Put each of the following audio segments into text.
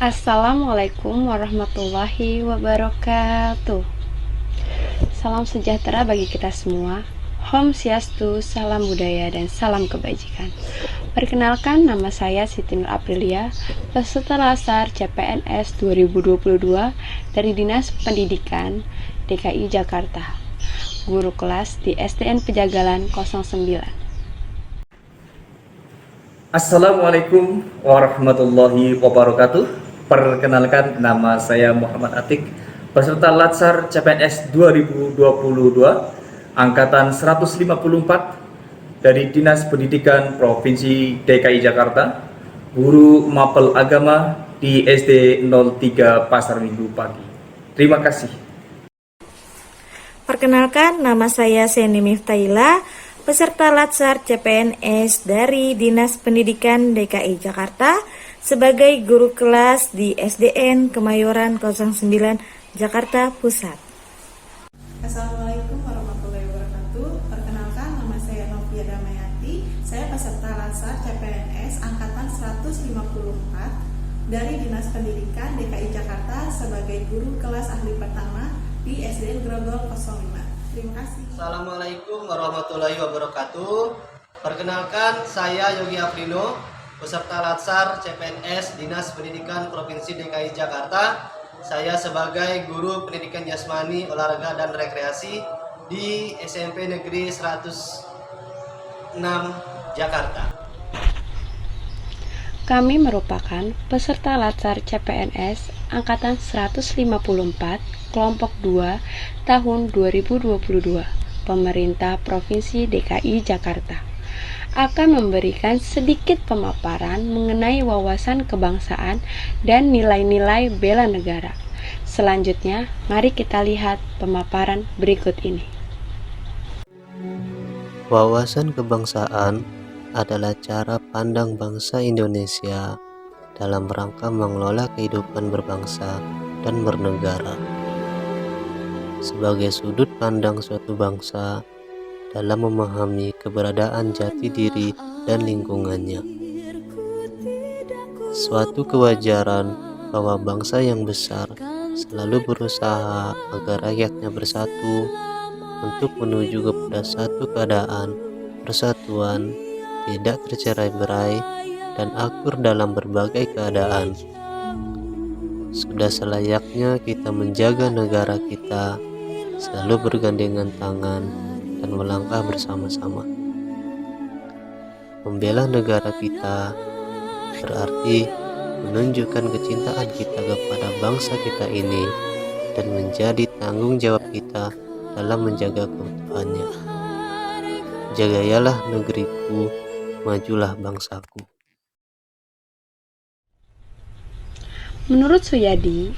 Assalamualaikum warahmatullahi wabarakatuh. Salam sejahtera bagi kita semua. Om Swastiastu, salam budaya dan salam kebajikan. Perkenalkan, nama saya Siti Nur Aprilia, peserta Lasar CPNS 2022 dari Dinas Pendidikan DKI Jakarta, guru kelas di SDN Pejagalan 09. Assalamualaikum warahmatullahi wabarakatuh. Perkenalkan, nama saya Muhammad Atik, peserta Latsar CPNS 2022 Angkatan 154 dari Dinas Pendidikan Provinsi DKI Jakarta, guru mapel agama di SD 03 Pasar Minggu Pagi. Terima kasih. Perkenalkan, nama saya Seni Miftaila, peserta Latsar CPNS dari Dinas Pendidikan DKI Jakarta sebagai guru kelas di SDN Kemayoran 09 Jakarta Pusat. Assalamualaikum warahmatullahi wabarakatuh. Perkenalkan, nama saya Novia Damayati. Saya peserta Latsar CPNS Angkatan 154 dari Dinas Pendidikan DKI Jakarta sebagai guru kelas ahli pertama di SDN Grogol 05. Terima kasih. Assalamualaikum warahmatullahi wabarakatuh. Perkenalkan, saya Yogi Aprino, peserta Latsar CPNS Dinas Pendidikan Provinsi DKI Jakarta. Saya sebagai guru pendidikan jasmani, olahraga dan rekreasi di SMP Negeri 106 Jakarta. Kami merupakan peserta Latsar CPNS Angkatan 154 Kelompok 2 tahun 2022 Pemerintah Provinsi DKI Jakarta akan memberikan sedikit pemaparan mengenai wawasan kebangsaan dan nilai-nilai bela negara. Selanjutnya, mari kita lihat pemaparan berikut ini. Wawasan kebangsaan adalah cara pandang bangsa Indonesia dalam rangka mengelola kehidupan berbangsa dan bernegara. Sebagai sudut pandang suatu bangsa dalam memahami keberadaan jati diri dan lingkungannya. Suatu kewajaran bahwa bangsa yang besar selalu berusaha agar rakyatnya bersatu untuk menuju kepada satu keadaan persatuan, tidak tercerai-berai, dan akur dalam berbagai keadaan. Sudah selayaknya kita menjaga negara kita, selalu bergandengan tangan dan melangkah bersama-sama. Membela negara kita berarti menunjukkan kecintaan kita kepada bangsa kita ini dan menjadi tanggung jawab kita dalam menjaga keutuhannya. Jagayalah negeriku, majulah bangsaku. Menurut Suyadi,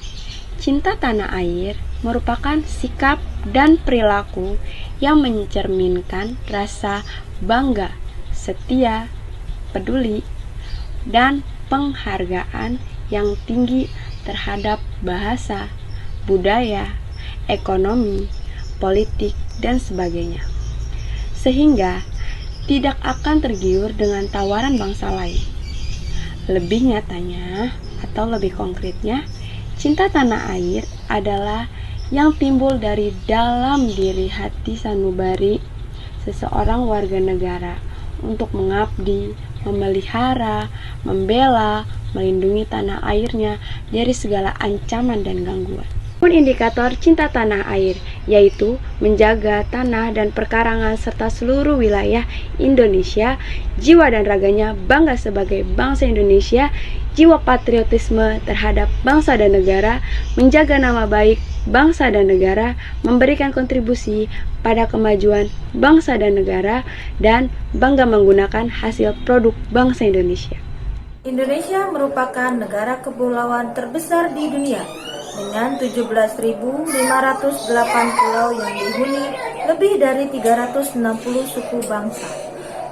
cinta tanah air merupakan sikap dan perilaku yang mencerminkan rasa bangga, setia, peduli, dan penghargaan yang tinggi terhadap bahasa, budaya, ekonomi, politik, dan sebagainya, sehingga tidak akan tergiur dengan tawaran bangsa lain. Lebih nyatanya, atau lebih konkretnya, cinta tanah air adalah yang timbul dari dalam diri hati sanubari seseorang warga negara untuk mengabdi, memelihara, membela, melindungi tanah airnya dari segala ancaman dan gangguan. Indikator cinta tanah air yaitu menjaga tanah dan perkarangan serta seluruh wilayah Indonesia, jiwa dan raganya bangga sebagai bangsa Indonesia, jiwa patriotisme terhadap bangsa dan negara, menjaga nama baik bangsa dan negara, memberikan kontribusi pada kemajuan bangsa dan negara, dan bangga menggunakan hasil produk bangsa Indonesia. Indonesia merupakan negara kepulauan terbesar di dunia dengan 17.508 pulau yang dihuni lebih dari 360 suku bangsa.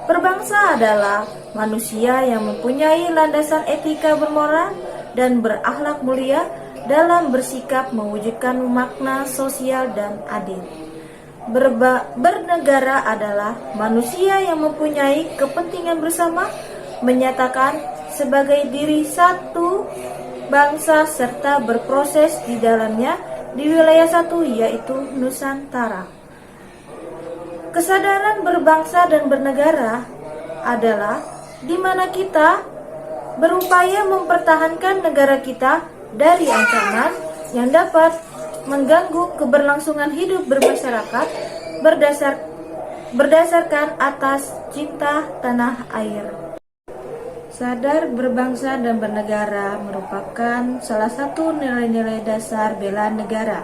Berbangsa adalah manusia yang mempunyai landasan etika bermoral dan berakhlak mulia dalam bersikap mewujudkan makna sosial dan adil. Bernegara adalah manusia yang mempunyai kepentingan bersama, menyatakan sebagai diri satu bangsa serta berproses di dalamnya di wilayah satu, yaitu Nusantara. Kesadaran berbangsa dan bernegara adalah di mana kita berupaya mempertahankan negara kita dari ancaman yang dapat mengganggu keberlangsungan hidup bermasyarakat berdasarkan atas cinta tanah air. Sadar berbangsa dan bernegara merupakan salah satu nilai-nilai dasar bela negara.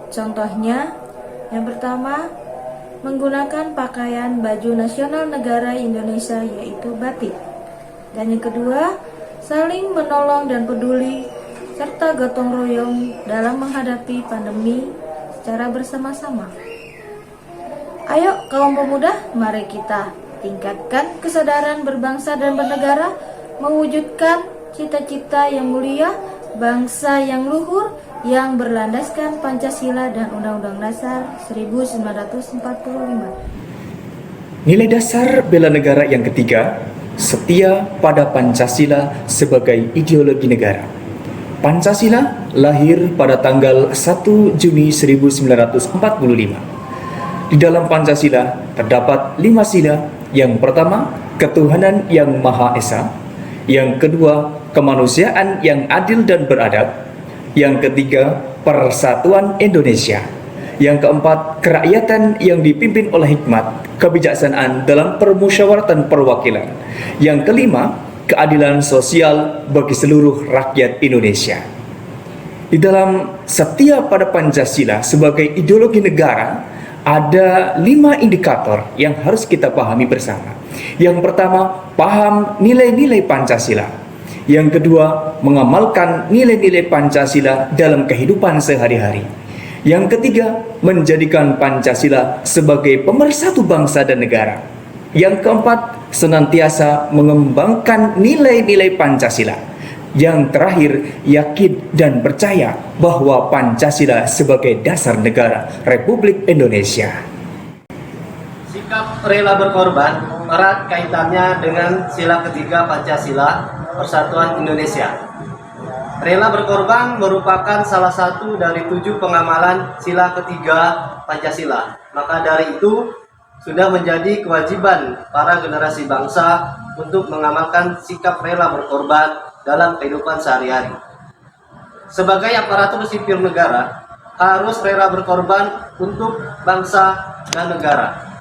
Contohnya, yang pertama, menggunakan pakaian baju nasional negara Indonesia yaitu batik. Dan yang kedua, saling menolong dan peduli serta gotong royong dalam menghadapi pandemi secara bersama-sama. Ayo kaum pemuda, mari kita tingkatkan kesadaran berbangsa dan bernegara, mewujudkan cita-cita yang mulia, bangsa yang luhur, yang berlandaskan Pancasila dan Undang-Undang Dasar 1945. Nilai dasar bela negara yang ketiga, setia pada Pancasila sebagai ideologi negara. Pancasila lahir pada tanggal 1 Juni 1945. Di dalam Pancasila terdapat 5 sila. Yang pertama, ketuhanan yang Maha Esa. Yang kedua, kemanusiaan yang adil dan beradab. Yang ketiga, persatuan Indonesia. Yang keempat, kerakyatan yang dipimpin oleh hikmat, kebijaksanaan dalam permusyawaratan perwakilan. Yang kelima, keadilan sosial bagi seluruh rakyat Indonesia. Di dalam setia pada Pancasila sebagai ideologi negara, ada 5 indikator yang harus kita pahami bersama. Yang pertama, paham nilai-nilai Pancasila. Yang kedua, mengamalkan nilai-nilai Pancasila dalam kehidupan sehari-hari. Yang ketiga, menjadikan Pancasila sebagai pemersatu bangsa dan negara. Yang keempat, senantiasa mengembangkan nilai-nilai Pancasila. Yang terakhir, yakin dan percaya bahwa Pancasila sebagai dasar negara Republik Indonesia. Sikap rela berkorban erat kaitannya dengan sila ketiga Pancasila, Persatuan Indonesia. Rela berkorban merupakan salah satu dari 7 pengamalan sila ketiga Pancasila. Maka dari itu, sudah menjadi kewajiban para generasi bangsa untuk mengamalkan sikap rela berkorban dalam kehidupan sehari-hari. Sebagai aparatur sipil negara, harus rela berkorban untuk bangsa dan negara.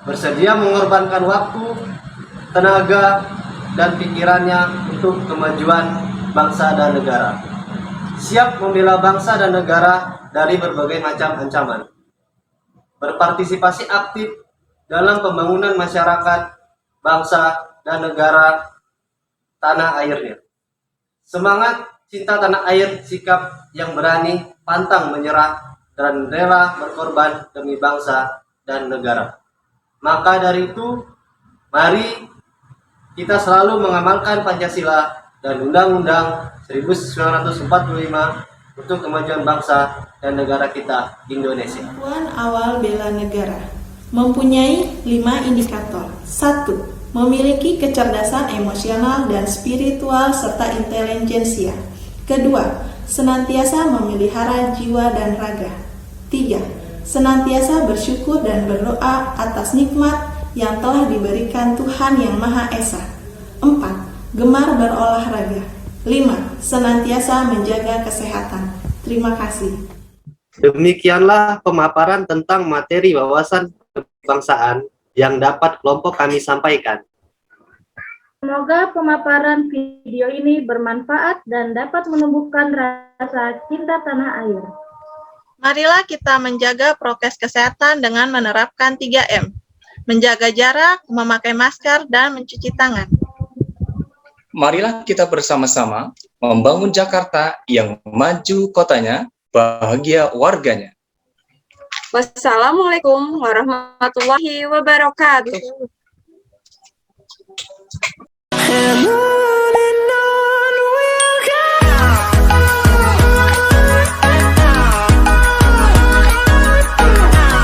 Bersedia mengorbankan waktu, tenaga, dan pikirannya untuk kemajuan bangsa dan negara. Siap membela bangsa dan negara dari berbagai macam ancaman. Berpartisipasi aktif dalam pembangunan masyarakat, bangsa, dan negara tanah airnya. Semangat cinta tanah air, sikap yang berani, pantang menyerah, dan rela berkorban demi bangsa dan negara. Maka dari itu, mari kita selalu mengamalkan Pancasila dan Undang-Undang 1945 untuk kemajuan bangsa dan negara kita, Indonesia. Tujuan awal bela negara mempunyai 5 indikator. 1. Memiliki kecerdasan emosional dan spiritual serta intelijensia. Kedua, senantiasa memelihara jiwa dan raga. 3. Senantiasa bersyukur dan berdoa atas nikmat yang telah diberikan Tuhan Yang Maha Esa. 4. Gemar berolahraga. 5. Senantiasa menjaga kesehatan. Terima kasih. Demikianlah pemaparan tentang materi wawasan kebangsaan yang dapat kelompok kami sampaikan. Semoga pemaparan video ini bermanfaat dan dapat menumbuhkan rasa cinta tanah air. Marilah kita menjaga prokes kesehatan dengan menerapkan 3M. Menjaga jarak, memakai masker, dan mencuci tangan. Marilah kita bersama-sama membangun Jakarta yang maju kotanya, bahagia warganya. Wassalamualaikum warahmatullahi wabarakatuh.